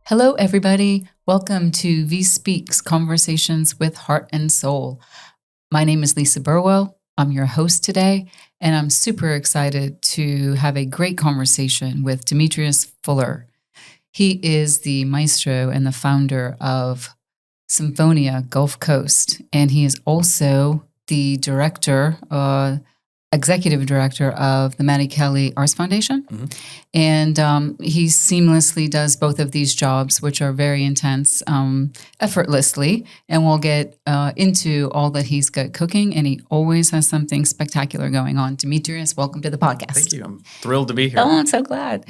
Hello, everybody. Welcome to VIE Speaks Conversations with Heart and Soul. My name is Lisa Burwell. I'm your host today, and I'm super excited to have a great conversation with Demetrius Fuller. He is the maestro and the founder of Sinfonia Gulf Coast, and he is also the executive director of the Maddie Kelly Arts Foundation. Mm-hmm. And he seamlessly does both of these jobs, which are very intense, effortlessly. And we'll get into all that he's got cooking. And he always has something spectacular going on. Demetrius, welcome to the podcast. Thank you. I'm thrilled to be here. Oh, I'm so glad.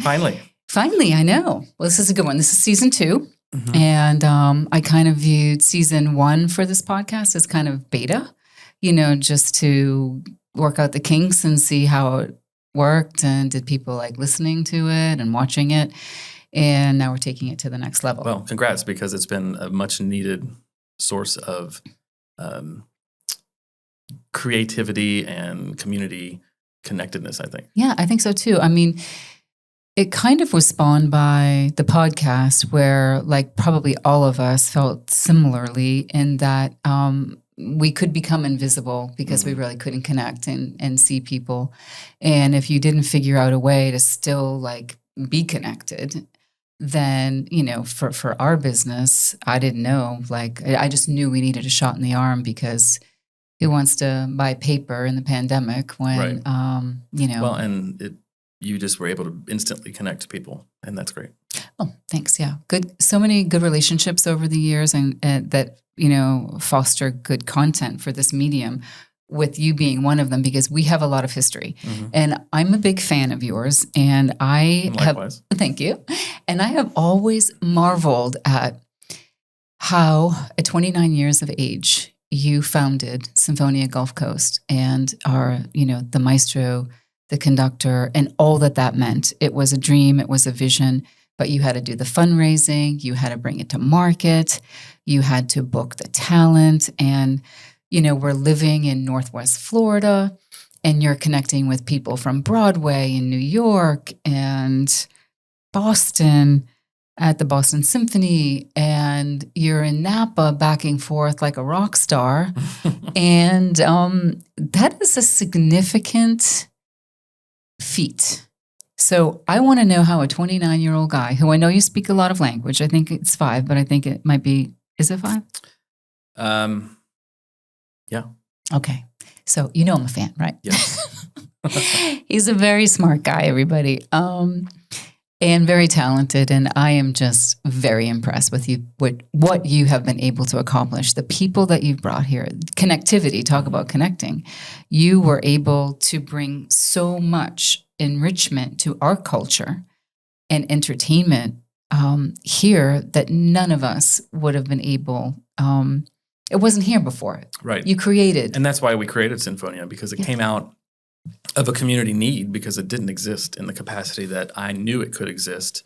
Finally, I know. Well, this is a good one. This is season 2. Mm-hmm. And I kind of viewed season 1 for this podcast as kind of beta, just to work out the kinks and see how it worked, and did people like listening to it and watching it, and now we're taking it to the next level. Well, congrats, because it's been a much needed source of creativity and community connectedness, I think. Yeah, I think so too. I mean, it kind of was spawned by the podcast, where like probably all of us felt similarly in that we could become invisible because we really couldn't connect and see people. And if you didn't figure out a way to still like be connected, then, for our business, I didn't know, I just knew we needed a shot in the arm, because who wants to buy paper in the pandemic when, right. Well, and you just were able to instantly connect to people, and that's great. Oh, thanks. Yeah. Good. So many good relationships over the years, and that, foster good content for this medium, with you being one of them, because we have a lot of history. Mm-hmm. And I'm a big fan of yours, and Likewise. Thank you. And I have always marveled at how at 29 years of age, you founded Sinfonia Gulf Coast and are, the maestro, the conductor, and all that meant. It was a dream, it was a vision, but you had to do the fundraising, you had to bring it to market, you had to book the talent, and, we're living in Northwest Florida, and you're connecting with people from Broadway in New York and Boston at the Boston Symphony, and you're in Napa back and forth like a rock star. And that is a significant feat. So I want to know how a 29-year-old guy, who I know you speak a lot of language, I think it's 5, but I think it might be, is it 5? Yeah. Okay. So I'm a fan, right? Yes. He's a very smart guy, everybody, and very talented. And I am just very impressed with you, with what you have been able to accomplish, the people that you've brought here, connectivity, talk about connecting. You were able to bring so much enrichment to our culture and entertainment here that none of us would have been able. It wasn't here before. Right. You created. And that's why we created Sinfonia, because it came out of a community need, because it didn't exist in the capacity that I knew it could exist.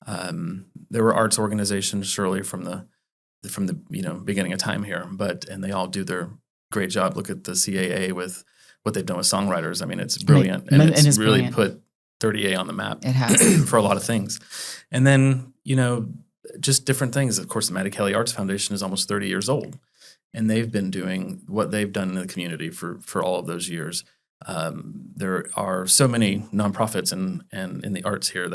There were arts organizations, surely from the beginning of time here, and they all do their great job. Look at the CAA with what they've done with songwriters. I mean, it's brilliant, and it's really brilliant. Put 30A on the map. It has for a lot of things, and then just different things. Of course, the Maddie Kelly Arts Foundation is almost 30 years old, and they've been doing what they've done in the community for all of those years. There are so many nonprofits and in the arts here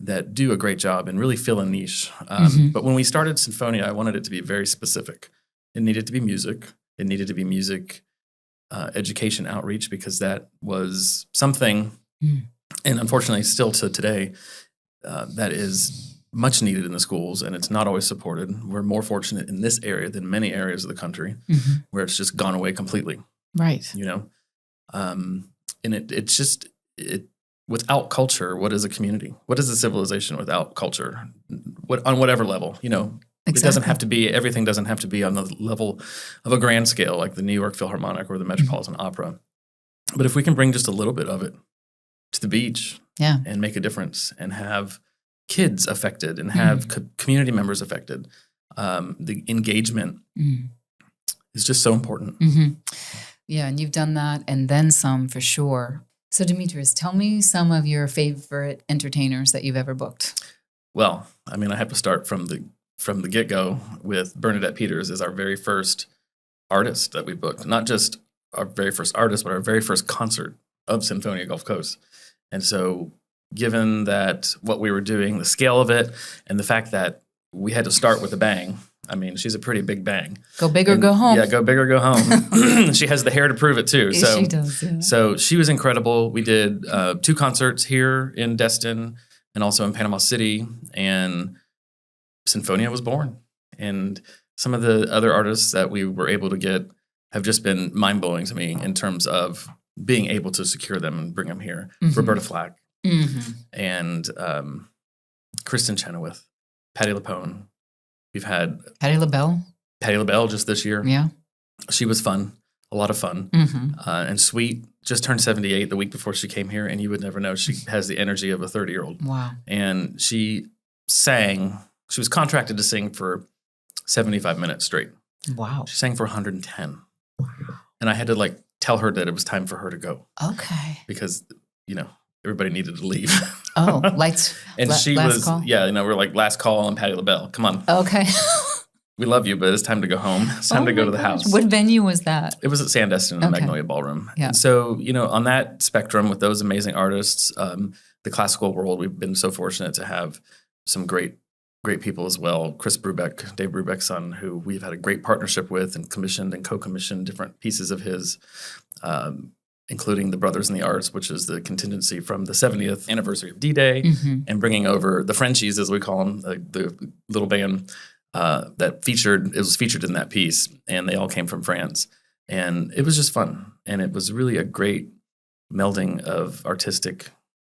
that do a great job and really fill a niche. But when we started Sinfonia, I wanted it to be very specific. It needed to be music. It needed to be music education outreach, because that was something, and unfortunately still to today, that is much needed in the schools, and it's not always supported. We're more fortunate in this area than many areas of the country where it's just gone away completely. Right. And it's just without culture, what is a community? What is a civilization without culture? On whatever level, Exactly. It doesn't have to be, everything doesn't have to be on the level of a grand scale like the New York Philharmonic or the Metropolitan Opera. But if we can bring just a little bit of it to the beach and make a difference and have kids affected and have community members affected, the engagement is just so important. Yeah, and you've done that and then some for sure. So Demetrius, tell me some of your favorite entertainers that you've ever booked. Well, I mean, I have to start from the get-go with Bernadette Peters as our very first artist that we booked. Not just our very first artist, but our very first concert of Sinfonia Gulf Coast. And so given that what we were doing, the scale of it, and the fact that we had to start with a bang, I mean, she's a pretty big bang. Go big or go home. Yeah, go big or go home. She has the hair to prove it too. So she does, yeah. So she was incredible. We did 2 concerts here in Destin and also in Panama City, and Sinfonia was born. And some of the other artists that we were able to get have just been mind-blowing to me in terms of being able to secure them and bring them here. Mm-hmm. Roberta Flack Mm-hmm. and Kristin Chenoweth, pattilupone. We've had Patti LaBelle. Just this year. Yeah. She was fun, a lot of fun, and sweet. Just turned 78 the week before she came here, and you would never know. She has the energy of a 30-year-old. Wow. And she sang. She was contracted to sing for 75 minutes straight. Wow. She sang for 110. Wow. And I had to tell her that it was time for her to go. Okay. Because, everybody needed to leave. Oh, lights. And she last was, call? yeah, we're like, last call on Patti LaBelle. Come on. Okay. We love you, but it's time to go home. It's time to go to the house. What venue was that? It was at Sandestin in the Magnolia Ballroom. Yeah. And so, on that spectrum with those amazing artists, the classical world, we've been so fortunate to have some great people as well. Chris Brubeck, Dave Brubeck's son, who we've had a great partnership with and commissioned and co-commissioned different pieces of his, including The Brothers in the Arts, which is the contingency from the 70th anniversary of D-Day, and bringing over the Frenchies, as we call them, the little band it was featured in that piece, and they all came from France. And it was just fun. And it was really a great melding of artistic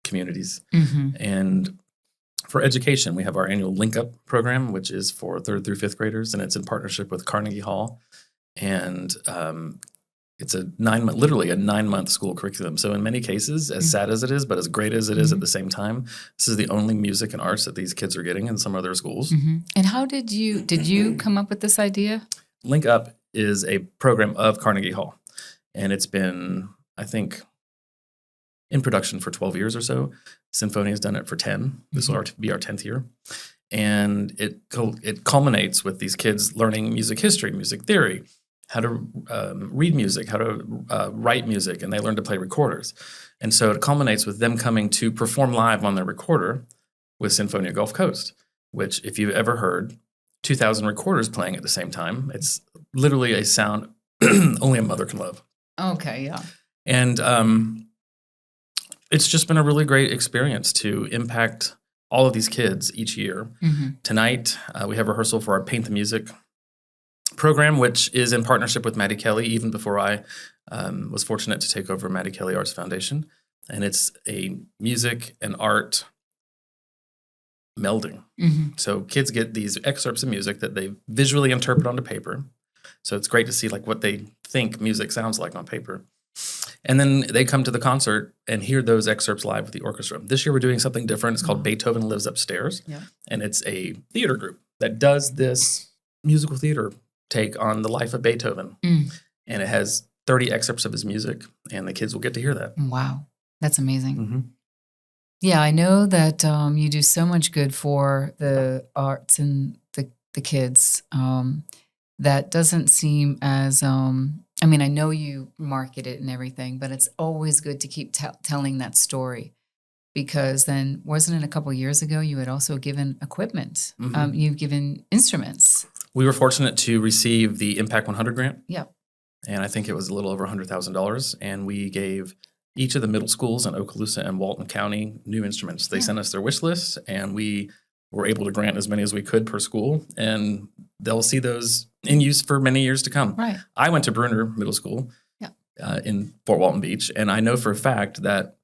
communities. And for education, we have our annual Link Up program, which is for 3rd through 5th graders, and it's in partnership with Carnegie Hall. And it's literally a 9-month school curriculum. So in many cases, as sad as it is, but as great as it is at the same time, this is the only music and arts that these kids are getting in some other schools. And how did you come up with this idea? Link Up is a program of Carnegie Hall, and it's been, I think, in production for 12 years or so. Sinfonia has done it for 10. This will be our 10th year. And it culminates with these kids learning music history, music theory, how to read music, how to write music, and they learn to play recorders. And so it culminates with them coming to perform live on their recorder with Sinfonia Gulf Coast, which, if you've ever heard 2,000 recorders playing at the same time, it's literally a sound only a mother can love. Okay, yeah. And it's just been a really great experience to impact all of these kids each year. Tonight, we have rehearsal for our Paint the Music program, which is in partnership with Maddie Kelly, even before I was fortunate to take over Maddie Kelly Arts Foundation. And it's a music and art melding. So kids get these excerpts of music that they visually interpret onto paper. So it's great to see what they think music sounds like on paper. And then they come to the concert and hear those excerpts live with the orchestra. This year we're doing something different. It's called Beethoven Lives Upstairs. Yeah. And it's a theater group that does this musical theater take on the life of Beethoven. And it has 30 excerpts of his music, and the kids will get to hear that. Wow. That's amazing. Yeah, I know that you do so much good for the arts and the kids. That doesn't seem as, I know you market it and everything, but it's always good to keep telling that story, because then, wasn't it a couple years ago, you had also given equipment? You've given instruments. We were fortunate to receive the Impact 100 grant. Yeah. And I think it was a little over $100,000. And we gave each of the middle schools in Okaloosa and Walton County new instruments. They sent us their wish lists, and we were able to grant as many as we could per school. And they'll see those in use for many years to come. Right. I went to Bruner Middle School in Fort Walton Beach, and I know for a fact that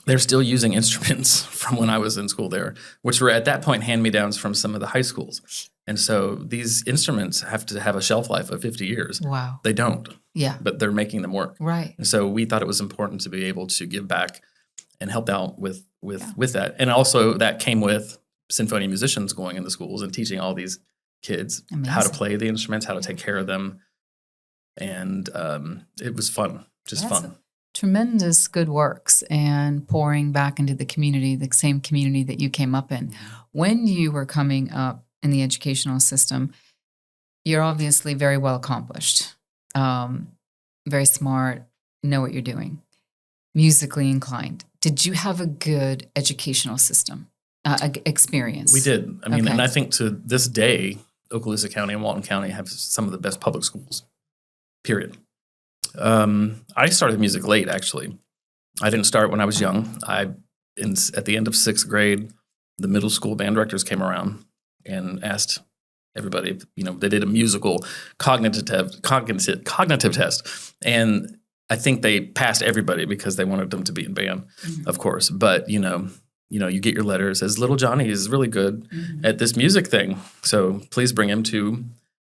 they're still using instruments from when I was in school there, which were at that point hand-me-downs from some of the high schools. And so these instruments have to have a shelf life of 50 years. Wow. They don't. Yeah. But they're making them work. Right. And so we thought it was important to be able to give back and help out with that. And also that came with symphony musicians going into schools and teaching all these kids how to play the instruments, how to take care of them. And it was fun, just fun. tremendous good works and pouring back into the community, the same community that you came up in. When you were coming up in the educational system, you're obviously very well accomplished, very smart, know what you're doing, musically inclined. Did you have a good educational system experience? We did. I mean, Okay. and I think to this day, Okaloosa County and Walton County have some of the best public schools, period. I started music late, actually. I didn't start when I was young. At the end of 6th grade, the middle school band directors came around and asked everybody, they did a musical cognitive test. And I think they passed everybody because they wanted them to be in band, of course. But, you get your letters as little Johnny is really good at this music thing. So please bring him to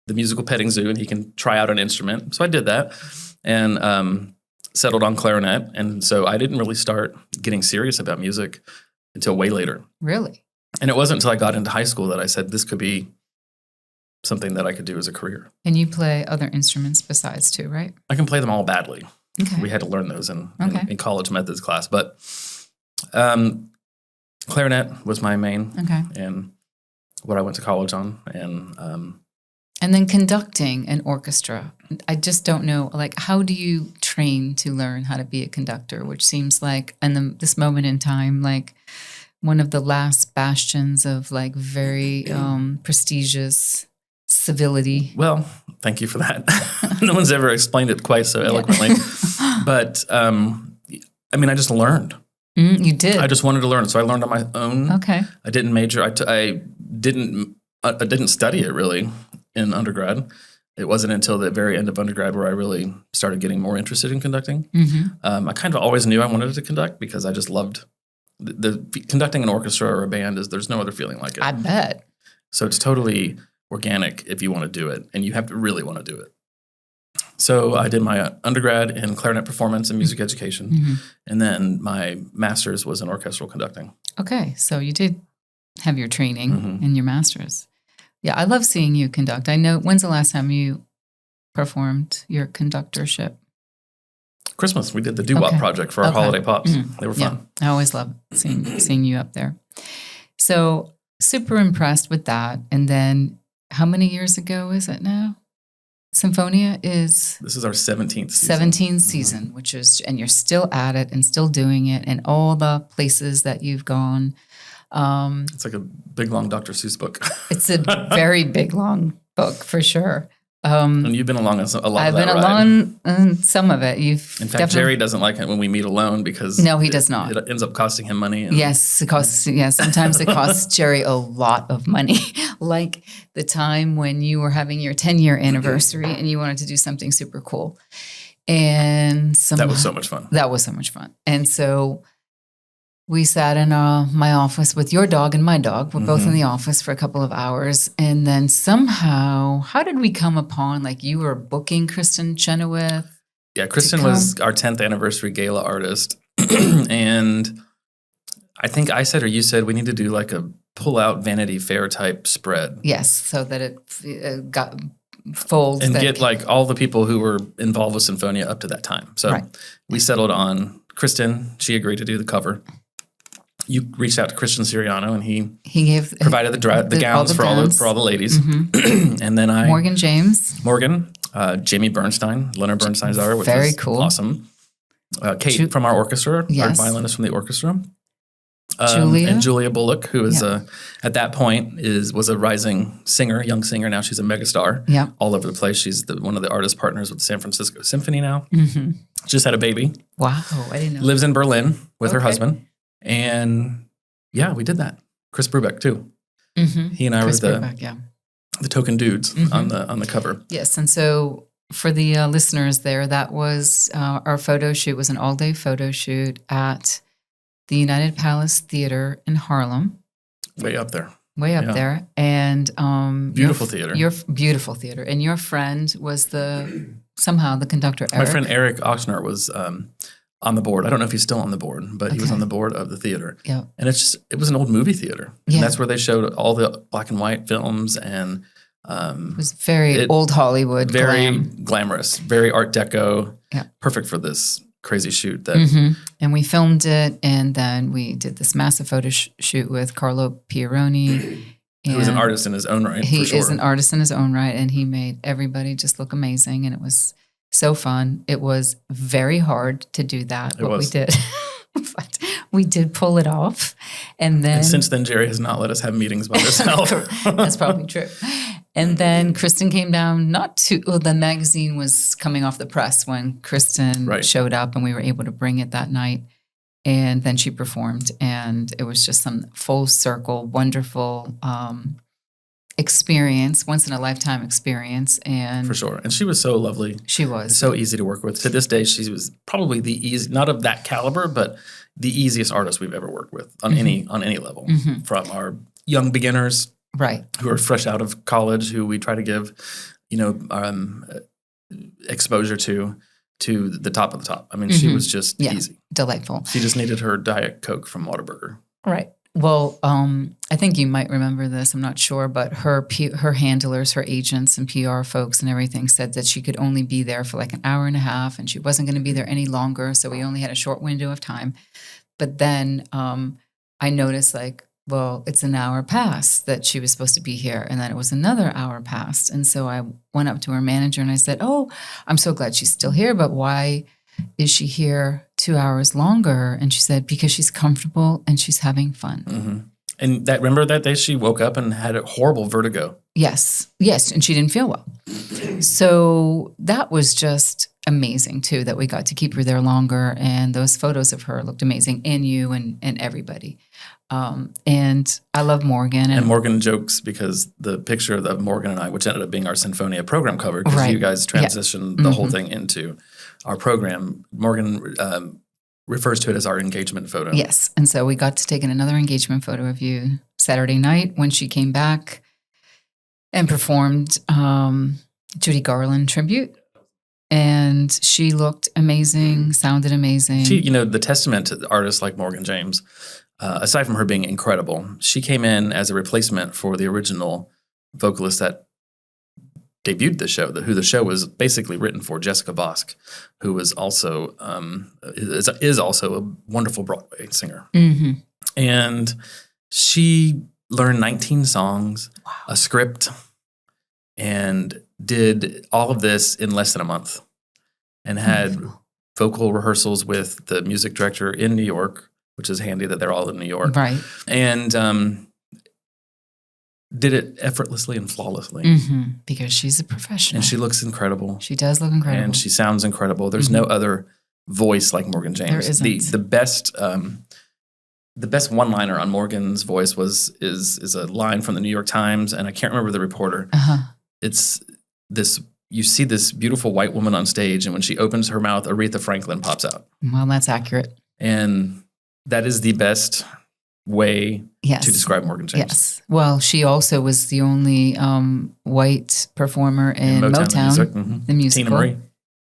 the musical petting zoo and he can try out an instrument. So I did that and settled on clarinet. And so I didn't really start getting serious about music until way later. Really? And it wasn't until I got into high school that I said this could be something that I could do as a career. And you play other instruments besides too, right? I can play them all badly. Okay. We had to learn those in college methods class. But clarinet was my main and what I went to college on. And then conducting an orchestra. I just don't know, how do you train to learn how to be a conductor, which seems like, in this moment in time, one of the last bastions of very prestigious civility. Well, thank you for that. No one's ever explained it quite so eloquently. But, I just learned. You did? I just wanted to learn. So I learned on my own. Okay. I didn't major. I didn't study it really in undergrad. It wasn't until the very end of undergrad where I really started getting more interested in conducting. I kind of always knew I wanted to conduct because I just loved the conducting an orchestra or a band. There's no other feeling like it. I bet. So it's totally organic if you want to do it, and you have to really want to do it. So I did my undergrad in clarinet performance and music education, and then my master's was in orchestral conducting. Okay, so you did have your training and your master's. Yeah, I love seeing you conduct. I know, when's the last time you performed your conductorship? Christmas. We did the doo-wop project for our holiday pops. They were fun. Yeah, I always love seeing you up there. So super impressed with that. And then how many years ago is it now? Sinfonia is... This is our 17th season. 17th season, which is, and you're still at it and still doing it and all the places that you've gone. It's like a big, long Dr. Seuss book. It's a very big, long book for sure. And you've been along on a lot of that I've been ride. along on some of it. In fact, Jerry doesn't like it when we meet alone because no, he does not. It ends up costing him money. Yes, it costs. Yeah, sometimes it costs Jerry a lot of money. Like the time when you were having your 10-year anniversary and you wanted to do something super cool, and that was so much fun. That was so much fun, and so we sat in my office with your dog and my dog. We're both in the office for a couple of hours. And then somehow, how did we come upon, you were booking Kristin Chenoweth? Yeah, Kristin was our 10th anniversary gala artist. And I think I said or you said we need to do a pull-out Vanity Fair type spread. Yes, so that it got folds. And get all the people who were involved with Sinfonia up to that time. So we settled on Kristin. She agreed to do the cover. You reached out to Christian Siriano, and he provided the gowns for all the ladies. And then Morgan James, Jamie Bernstein, Leonard Bernstein's daughter, which very was cool, awesome. Kate from our orchestra, our violinist from the orchestra, and Julia Bullock, who is at that point was a rising singer, young singer. Now she's a megastar, all over the place. She's one of the artist partners with the San Francisco Symphony now. Just had a baby. Wow, I didn't know. Lives in Berlin with her husband. And we did that. Chris Brubeck too. He and I were the token dudes on the cover. Yes, and so for the listeners there, that was our photo shoot. Was an all-day photo shoot at the United Palace Theatre in Harlem. Way up there. There, and beautiful theater. Your beautiful theater, and your friend was somehow the conductor. Eric. My friend Eric Ochsner was on the board. I don't know if he's still on the board, but he was on the board of the theater. Yeah. And it was an old movie theater. And that's where they showed all the black and white films and it was very old Hollywood. Very glamorous, very Art Deco. Yeah. Perfect for this crazy shoot that And we filmed it, and then we did this massive photo shoot with Carlo Pieroni. who is an artist in his own right. He for sure. is an artist in his own right, and he made everybody just look amazing, and it was so fun. It was very hard to do that, but we did. But we did pull it off. And since then, Jerry has not let us have meetings by herself. That's probably true. And then Kristin came down, the magazine was coming off the press when Kristin showed up, and we were able to bring it that night. And then she performed, and it was just some full circle, wonderful experience, once in a lifetime experience. And for sure. And she was so lovely. She was. So easy to work with. To this day, she was probably not of that caliber, but the easiest artist we've ever worked with on any level. From our young beginners who are fresh out of college, who we try to give, exposure to the top of the top. I mean, she was just easy. Delightful. She just needed her Diet Coke from Whataburger. Right. Well, I think you might remember this. I'm not sure, but her handlers, her agents and PR folks and everything said that she could only be there for like an hour and a half, and she wasn't going to be there any longer. So we only had a short window of time. But then I noticed it's an hour past that she was supposed to be here, and then it was another hour past. And so I went up to her manager and I said, "Oh, I'm so glad she's still here, but why is she here 2 hours longer?" And she said, "Because she's comfortable and she's having fun." And remember that day she woke up and had a horrible vertigo. Yes, and she didn't feel well. So that was just amazing too, that we got to keep her there longer, and those photos of her looked amazing, and you and everybody. And I love Morgan. And Morgan jokes because the picture of Morgan and I, which ended up being our Sinfonia program cover, because you guys transitioned the whole thing into our program, Morgan refers to it as our engagement photo. Yes. And so we got to take another engagement photo of you Saturday night when she came back and performed Judy Garland tribute. And she looked amazing, sounded amazing. She, the testament to artists like Morgan James, aside from her being incredible, she came in as a replacement for the original vocalist that debuted the show, who the show was basically written for, Jessica Bosk, who was also is also a wonderful Broadway singer. And she learned 19 songs, a script, and did all of this in less than a month, and had vocal rehearsals with the music director in New York, which is handy that they're all in New York. Right. And did it effortlessly and flawlessly. Because she's a professional. And she looks incredible. She does look incredible. And she sounds incredible. There's no other voice like Morgan James. There isn't. The best one-liner on Morgan's voice is a line from the New York Times, and I can't remember the reporter. It's this: you see this beautiful white woman on stage, and when she opens her mouth, Aretha Franklin pops out. Well, that's accurate. And that is the best way to describe Morgan James. Yes. Well, she also was the only white performer in Motown, the musical.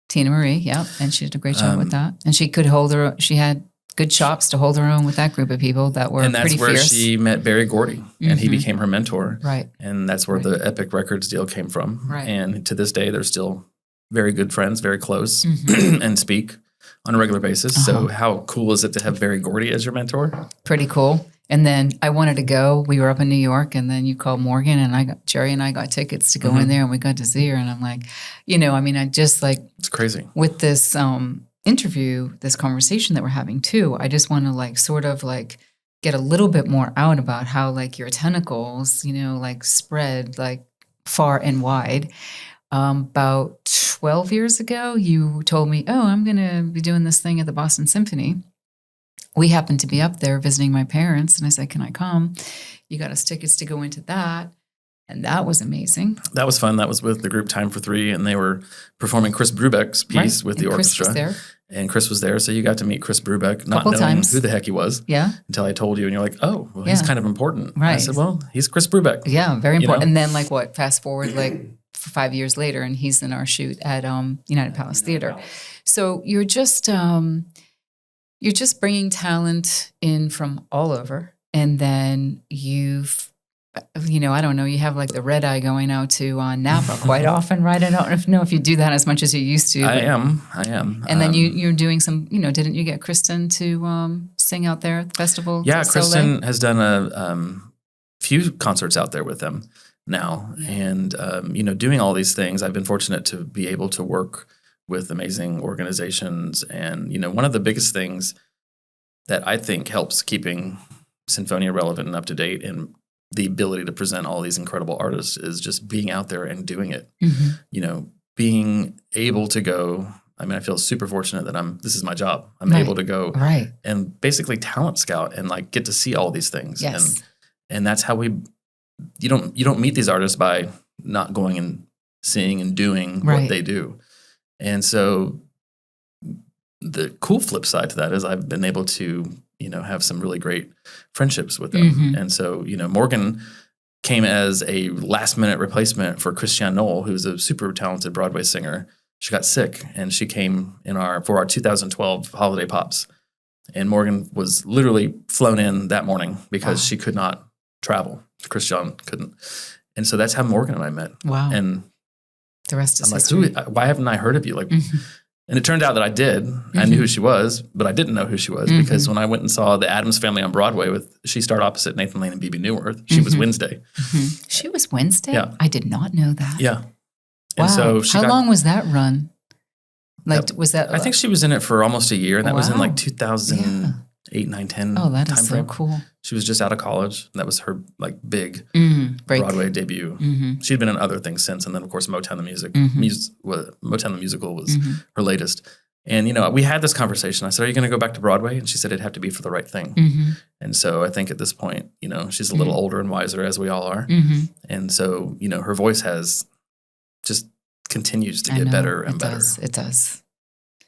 Tina Marie, yeah. And she did a great job with that. And she had good chops to hold her own with that group of people that were pretty fierce. And that's where she met Berry Gordy, and he became her mentor. Right. And that's where the Epic Records deal came from. Right. And to this day, they're still very good friends, very close, and speak on a regular basis. So how cool is it to have Berry Gordy as your mentor? Pretty cool. And then I wanted to go. We were up in New York, and then you called Morgan, and Jerry and I got tickets to go in there, and we got to see her. And I'm like, I just it's crazy with this interview, this conversation that we're having too. I just want to get a little bit more out about how your tentacles, spread far and wide. About 12 years ago, you told me, "Oh, I'm going to be doing this thing at the Boston Symphony." We happened to be up there visiting my parents, and I said, "Can I come?" You got us tickets to go into that, and that was amazing. That was fun. That was with the group Time for Three, and they were performing Chris Brubeck's piece with the orchestra. Chris was there. And Chris was there, so you got to meet Chris Brubeck, not knowing who the heck he was. Yeah. Until I told you, and you're like, "Oh, well, he's kind of important." Right. I said, "Well, he's Chris Brubeck." Yeah, very important. And then fast forward 5 years later, and he's in our shoot at UnitedPalacetheatre. So you're just bringing talent in from all over, and then you've I don't know, you have like the red eye going out to Napa quite often, right? I don't know if you do that as much as you used to. I am. And then you're doing some, didn't you get Kristin to sing out there at the festival? Yeah, Kristin has done a few concerts out there with them now. Yeah. And, doing all these things, I've been fortunate to be able to work with amazing organizations. And, one of the biggest things that I think helps keeping Sinfonia relevant and up to date and the ability to present all these incredible artists is just being out there and doing it. Mm-hmm. Being able to go. I mean, I feel super fortunate that this is my job. I'm able to go and basically talent scout and like get to see all these things. Yes. And that's how you don't meet these artists by not going and seeing and doing what they do. And so the cool flip side to that is I've been able to, have some really great friendships with them. Mm-hmm. And so, Morgan came as a last minute replacement for Kristin Chenoweth, who's a super talented Broadway singer. She got sick and she came for our 2012 Holiday Pops. And Morgan was literally flown in that morning because she could not travel. Kristin couldn't. And so that's how Morgan and I met. Wow. And the rest is history. Why haven't I heard of you? And it turned out that I did. Mm-hmm. I knew who she was, but I didn't know who she was because when I went and saw the Addams Family on Broadway she starred opposite Nathan Lane and Bebe Neuwirth. She was Wednesday. Mm-hmm. She was Wednesday? Yeah. I did not know that. Yeah. Wow. And so how long was that run? Was that? I think she was in it for almost a year, and that was in 2008, 9, 10. Oh, that is so timeframe. Cool. She was just out of college. And that was her big Broadway debut. Mm-hmm. She'd been in other things since, and then of course Motown the Motown the Musical was her latest. And we had this conversation. I said, "Are you going to go back to Broadway?" And she said, "It'd have to be for the right thing." Mm-hmm. And so I think at this point, she's a little older and wiser, as we all are. Mm-hmm. And so her voice has just continues to get better and better. It does.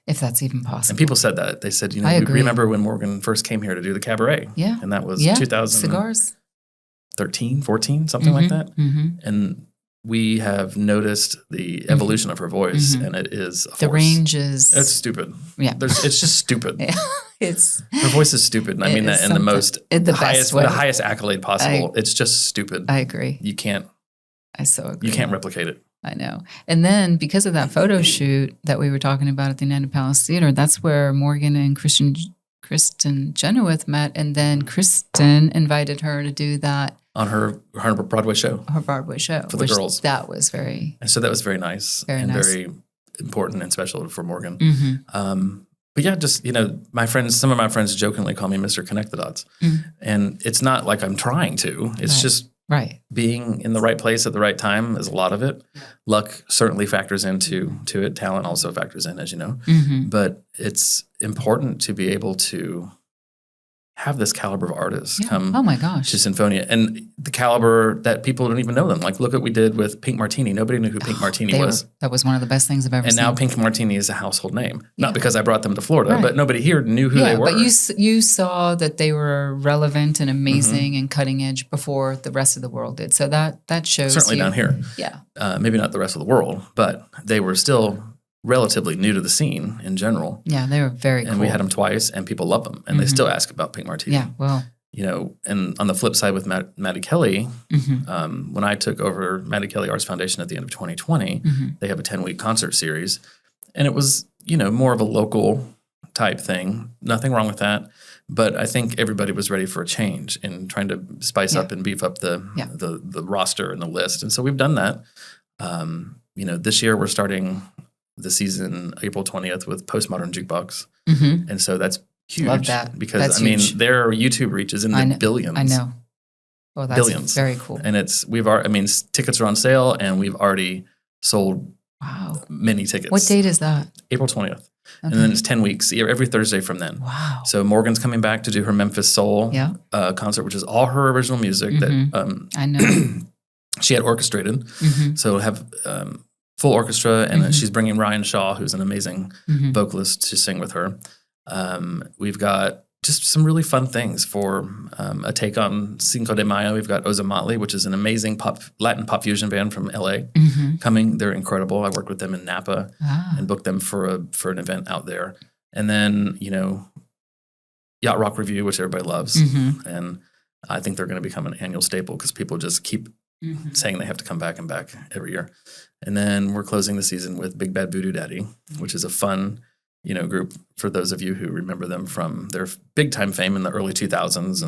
If that's even possible. And people said that. They said, we remember when Morgan first came here to do the cabaret. Yeah. And that was 2013, 14, something like that. Mm-hmm. And we have noticed the evolution of her voice, and it is a force. The range is... It's stupid. Yeah. It's just stupid. Yeah. Her voice is stupid. And I mean that in the highest accolade possible. It's just stupid. I agree. You can't... I so agree. You can't replicate it. I know. And then because of that photo shoot that we were talking about at the United Palace Theatre, that's where Morgan and Kristin Chenoweth met. And then Kristin invited her to do that. On her Broadway show. Her Broadway show. For the girls. That was very... And so that was very nice. Very important and special for Morgan. Mm-hmm. But yeah, just, some of my friends jokingly call me Mr. Connect the Dots. Mm-hmm. And it's not like I'm trying to. It's just... being in the right place at the right time is a lot of it. Luck certainly factors into it. Talent also factors in, as you know. Mm-hmm. But it's important to be able to have this caliber of artists come to Sinfonia. And the caliber that people don't even know them. Like, look what we did with Pink Martini. Nobody knew who Pink Martini was. That was one of the best things I've ever seen. And now Pink Martini is a household name. Yeah. Not because I brought them to Florida, but nobody here knew who they were. But you saw that they were relevant and amazing and cutting edge before the rest of the world did. So that shows certainly down here. Yeah. Maybe not the rest of the world, but they were still relatively new to the scene in general. Yeah, they were very cool. And we had them twice, and people love them, and they still ask about Pink Martini. Yeah, well. And on the flip side with Maddie Kelly, when I took over Maddie Kelly Arts Foundation at the end of 2020, they have a 10-week concert series, and it was, more of a local type thing. Nothing wrong with that. But I think everybody was ready for a change and trying to spice up and beef up the roster and the list. And so we've done that. This year we're starting the season April 20th with Postmodern Jukebox. Mm-hmm. And so that's huge. Love that. Because, that's huge. their YouTube reach is in the billions. I know. Well, that's billions. Very cool. And tickets are on sale, and we've already sold many tickets. What date is that? April 20th. Okay. And then it's 10 weeks, every Thursday from then. Wow. So Morgan's coming back to do her Memphis Soul concert, which is all her original music that I know. she had orchestrated. Mm-hmm. So we'll have full orchestra, and she's bringing Ryan Shaw, who's an amazing vocalist, to sing with her. We've got just some really fun things for a take on Cinco de Mayo. We've got Ozomatli, which is an amazing Latin pop fusion band from LA coming. They're incredible. I worked with them in Napa and booked them for an event out there. And then, Yacht Rock Review, which everybody loves. And I think they're going to become an annual staple because people just keep saying they have to come back and back every year. And then we're closing the season with Big Bad Voodoo Daddy, which is a fun, group for those of you who remember them from their big time fame in the early 2000s.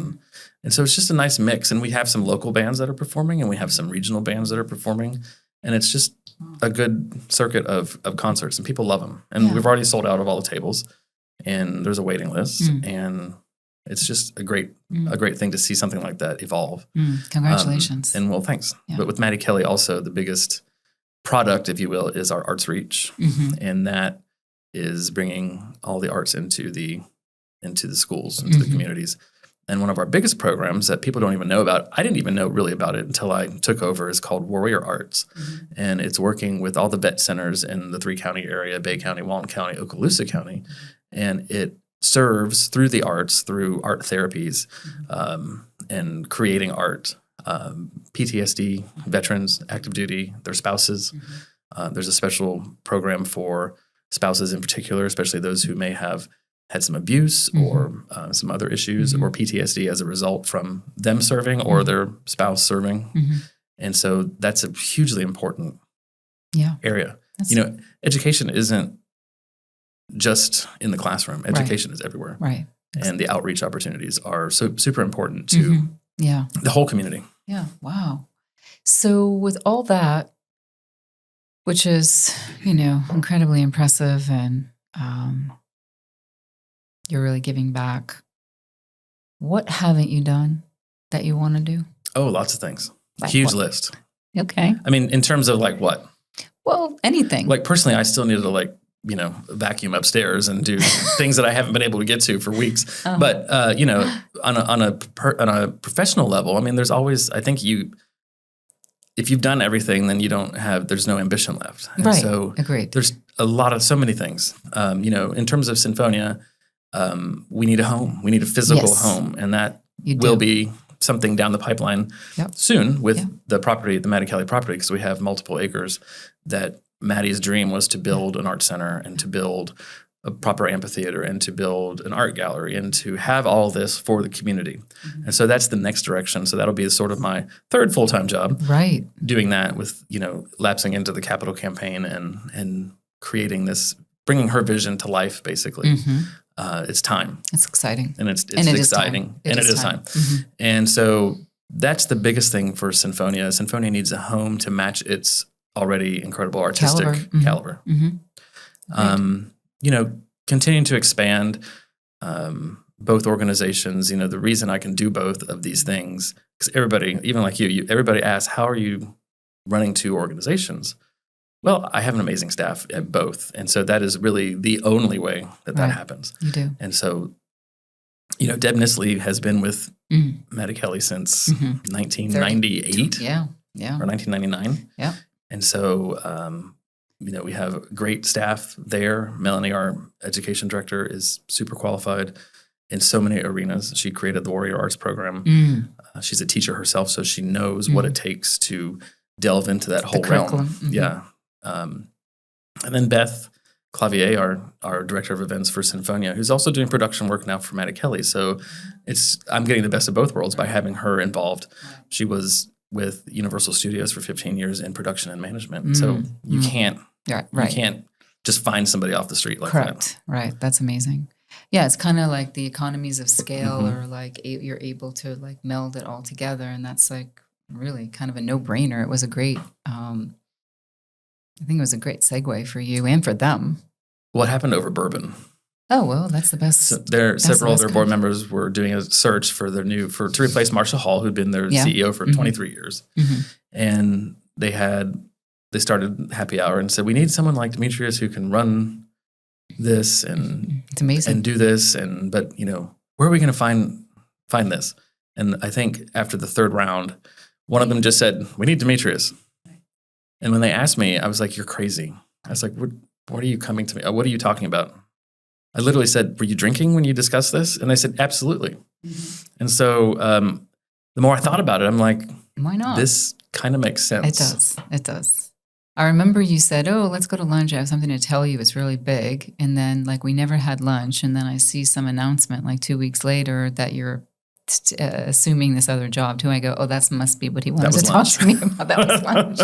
And so it's just a nice mix. And we have some local bands that are performing and we have some regional bands that are performing. And it's just a good circuit of concerts and people love them. And we've already sold out of all the tables and there's a waiting list and it's just a great thing to see something like that evolve. Congratulations. And well, thanks. Yeah. But with Maddie Kelly, also the biggest product, if you will, is our Arts Reach. And that is bringing all the arts into the schools, into the communities. And one of our biggest programs that people don't even know about, I didn't even know really about it until I took over, is called Warrior Arts. And it's working with all the vet centers in the 3-county area, Bay County, Walton County, Okaloosa County. And it serves through the arts, through art therapies, and creating art, PTSD, veterans, active duty, their spouses. There's a special program for spouses in particular, especially those who may have had some abuse or some other issues or PTSD as a result from them serving or their spouse serving. And so that's a hugely important area. Education isn't just in the classroom. Education is everywhere. Right. And the outreach opportunities are so super important to the whole community. Yeah. Wow. So with all that, which is, incredibly impressive and you're really giving back, what haven't you done that you want to do? Oh, lots of things. Like Huge what? list. Okay. I mean, in terms of like what? Well, anything. Like personally, I still needed to vacuum upstairs and do things that I haven't been able to get to for weeks. But, on a professional level, I mean, there's always, I think if you've done everything, then there's no ambition left. And right. So agreed. There's so many things, in terms of Sinfonia, we need a home. We need a physical home. And that will be something down the pipeline soon with the property, the Maddie Kelly property, because we have multiple acres. That Maddie's dream was to build an art center and to build a proper amphitheater and to build an art gallery and to have all this for the community. And so that's the next direction. So that'll be sort of my third full-time job. Right. Doing that with, lapsing into the capital campaign and creating this, bringing her vision to life, basically. It's time. It's exciting. And it's exciting. And it is time. And so that's the biggest thing for Sinfonia. Sinfonia needs a home to match its already incredible artistic caliber. Continuing to expand both organizations. The reason I can do both of these things, because everybody, even like everybody asks, how are you running 2 organizations? Well, I have an amazing staff at both. And so that is really the only way that happens. You do. And so, Deb Nisley has been with Maddie Kelly since 1998. Yeah. Or 1999. Yeah. And so, we have great staff there. Melanie, our education director, is super qualified in so many arenas. She created the Warrior Arts program. She's a teacher herself, so she knows what it takes to delve into that whole realm. Yeah. And then Beth Clavier, our director of events for Sinfonia, who's also doing production work now for Maddie Kelly. So I'm getting the best of both worlds by having her involved. She was with Universal Studios for 15 years in production and management. So you can't just find somebody off the street like that. Right. That's amazing. Yeah, it's kind of like the economies of scale or like you're able to like meld it all together. And that's like really kind of a no-brainer. It was a great, I think it was a great segue for you and for them. What happened over bourbon? Oh, well, that's the best. So several of their board members were doing a search to replace Marcia Hall, who'd been their CEO for 23 years. And they started Happy Hour and said, we need someone like Demetrius who can run this and it's amazing and do this. But where are we going to find this? And I think after the third round, one of them just said, we need Demetrius. And when they asked me, I was like, you're crazy. I was like, what are you coming to me? What are you talking about? I literally said, were you drinking when you discussed this? And they said, absolutely. And so the more I thought about it, I'm like, why not? This kind of makes sense. It does. I remember you said, oh, let's go to lunch. I have something to tell you. It's really big. And then we never had lunch. And then I see some announcement 2 weeks later that you're assuming this other job too. I go, oh, that must be what he wanted was to lunch. talk to me about. That was lunch.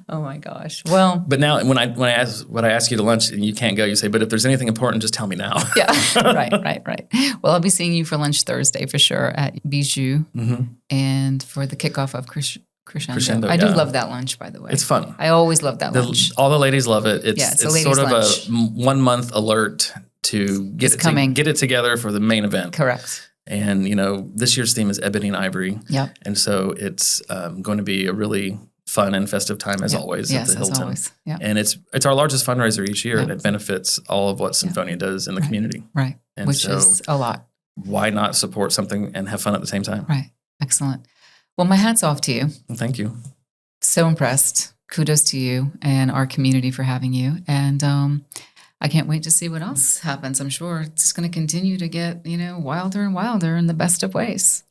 Oh my gosh. Well, But now when I ask you to lunch and you can't go, you say, but if there's anything important, just tell me now. yeah, right. Well, I'll be seeing you for lunch Thursday for sure at Bijou and for the kickoff of Crescendo. I do love that lunch, by the way. It's fun. I always love that lunch. All the ladies love it. It's a it's ladies' sort of lunch. a 1 month alert to get it together for the main event. Correct. And, this year's theme is Ebony and Ivory. Yep. And so it's going to be a really fun and festive time as always at the Hilton. Always. Yep. And it's our largest fundraiser each year, and it benefits all of what Sinfonia does in the community. Right. And which is a lot. Why not support something and have fun at the same time? Right. Excellent. Well, my hat's off to you. Well, thank you. So impressed. Kudos to you and our community for having you. And I can't wait to see what else happens. I'm sure it's going to continue to get, wilder and wilder in the best of ways.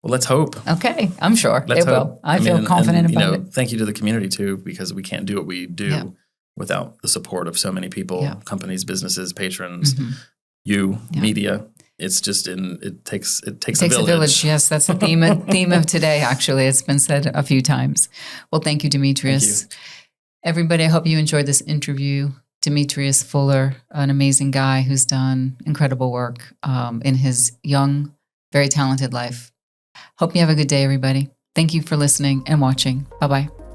Well, let's hope. Okay. I'm sure it will. I feel confident about it. Thank you to the community too, because we can't do what we do without the support of so many people, companies, businesses, patrons, you, media. It's just it takes a village. Yes, that's the theme of today. Actually, it's been said a few times. Well, thank you, Demetrius. Thank you. Everybody, I hope you enjoyed this interview. Demetrius Fuller, an amazing guy who's done incredible work in his young, very talented life. Hope you have a good day, everybody. Thank you for listening and watching. Bye-bye.